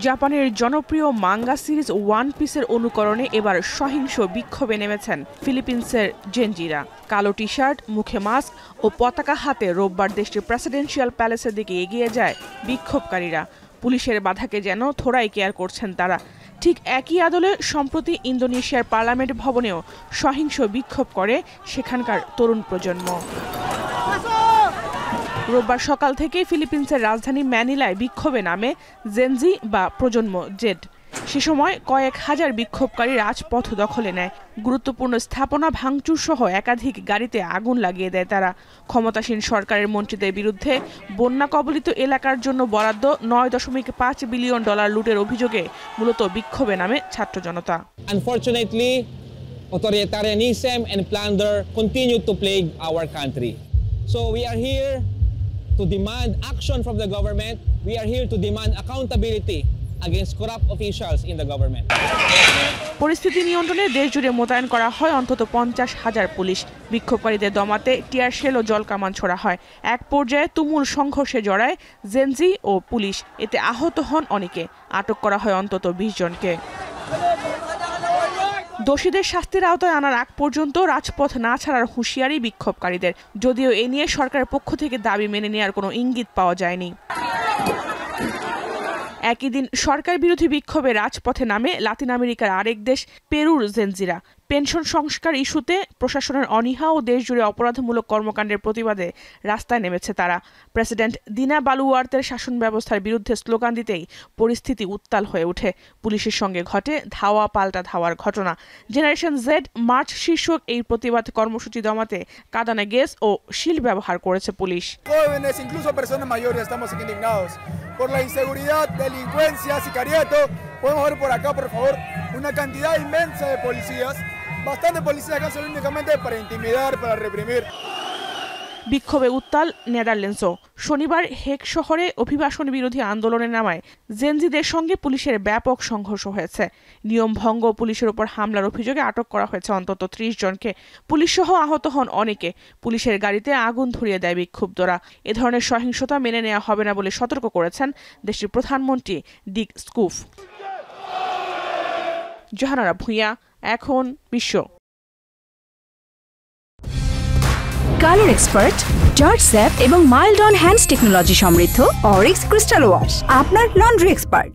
জাপানের জনপ্রিয় manga series one পিসের অনুকরণে এবার সহিংস বিক্ষোভে নেমেছেন ফিলিপিন্সের জেনজিরা। কালো টি শার্ট, মুখে মাস্ক ও পতাকা হাতে রোববার দেশটির প্রেসিডেন্সিয়াল প্যালেসের দিকে এগিয়ে যায় বিক্ষোভকারীরা। পুলিশের বাধাকে যেন থোড়াই কেয়ার করছেন তারা। ঠিক একই আদলে সম্প্রতি ইন্দোনেশিয়ার পার্লামেন্ট ভবনেও সহিংস বিক্ষোভ করে সেখানকার তরুণ প্রজন্ম। রোববার সকাল থেকে ফিলিপিন্সের রাজধানী ম্যানিলায় বিক্ষোভে নামে জেনজি বা প্রজন্ম জেড। সে সময় কয়েক হাজার বিক্ষোভকারী রাজপথ দখলে নেয়। গুরুত্বপূর্ণ স্থাপনা ভাঙচুর সহ একাধিক গাড়িতে আগুন লাগিয়ে দেয় তারা। ক্ষমতাসীন সরকারের মন্ত্রীদের বিরুদ্ধে বন্যা কবলিত এলাকার জন্য বরাদ্দ $9.5 বিলিয়ন লুটের অভিযোগে মূলত বিক্ষোভে নামে ছাত্র জনতা। Unfortunately, authoritarianism and plunder continue to plague our country. So we are here to demand action from the government. We are here to demand accountability against corrupt officials in the government. পরিস্থিতি নিয়ন্ত্রণে দেশ জুড়ে মোতায়েন করা হয় অন্তত 50,000 police. বিক্ষোভকারীদের দমাতে tear shell ও জলকামান ছোড়া হয়। এক পর্যায়ে তুমুল সংঘর্ষে জড়ায় জেনজি ও পুলিশ। এতে আহত হন অনেকে। আটক করা হয় অন্তত 20 জনকে। দোষীদের শাস্তির আওতায় আনার আগ পর্যন্ত রাজপথ না ছাড়ার হুঁশিয়ারি বিক্ষোভকারীদের। যদিও এ নিয়ে সরকারের পক্ষ থেকে দাবি মেনে নেওয়ার কোনো ইঙ্গিত পাওয়া যায়নি। একই দিন সরকার বিরোধী বিক্ষোভে রাজপথে নামে লাতিন আমেরিকার আরেক দেশ পেরুর জেনজিরা। পেনশন সংস্কার ইস্যুতে প্রশাসনের অনীহা ও দেশজুড়ে অপরাধমূলক কর্মকাণ্ডের প্রতিবাদে রাস্তায় নেমেছে তারা। প্রেসিডেন্ট দিনা বালুয়ার্তের শাসন ব্যবস্থার বিরুদ্ধে স্লোগান দিতেই পরিস্থিতি উত্তাল হয়ে ওঠে। পুলিশের সঙ্গে ঘটে ধাওয়া পাল্টা ধাওয়ার ঘটনা। জেনারেশন জেড মার্চ শীর্ষক এই প্রতিবাদ কর্মসূচি দমাতে কাঁদানে গ্যাস ও শিল ব্যবহার করেছে police. Por la inseguridad, delincuencia, sicariato, podemos ver por acá, por favor, una cantidad inmensa de policías, bastante policías acá son únicamente para intimidar, para reprimir. বিক্ষোভে উত্তাল নেদারল্যান্ডসও। শনিবার হেগ শহরে অভিবাসন বিরোধী আন্দোলনে নামায় জেনজিদের সঙ্গে পুলিশের ব্যাপক সংঘর্ষ হয়েছে। নিয়ম ভঙ্গ ও পুলিশের উপর হামলার অভিযোগে আটক করা হয়েছে অন্তত 30 জনকে। পুলিশ সহ আহত হন অনেকে। পুলিশের গাড়িতে আগুন ধরিয়ে দেয় বিক্ষুব্ধরা। এ ধরনের সহিংসতা মেনে নেওয়া হবে না বলে সতর্ক করেছেন দেশটির প্রধানমন্ত্রী ডিক স্কুফ। জাহানারা ভুঁইয়া, এখন বিশ্ব। কালার এক্সপার্ট, জর্জ স্যাপ এবং মাইল্ড অন হ্যান্ডস টেকনোলজি সমৃদ্ধ অরিক্স ক্রিস্টাল ওয়াশ আপনার লন্ড্রি এক্সপার্ট।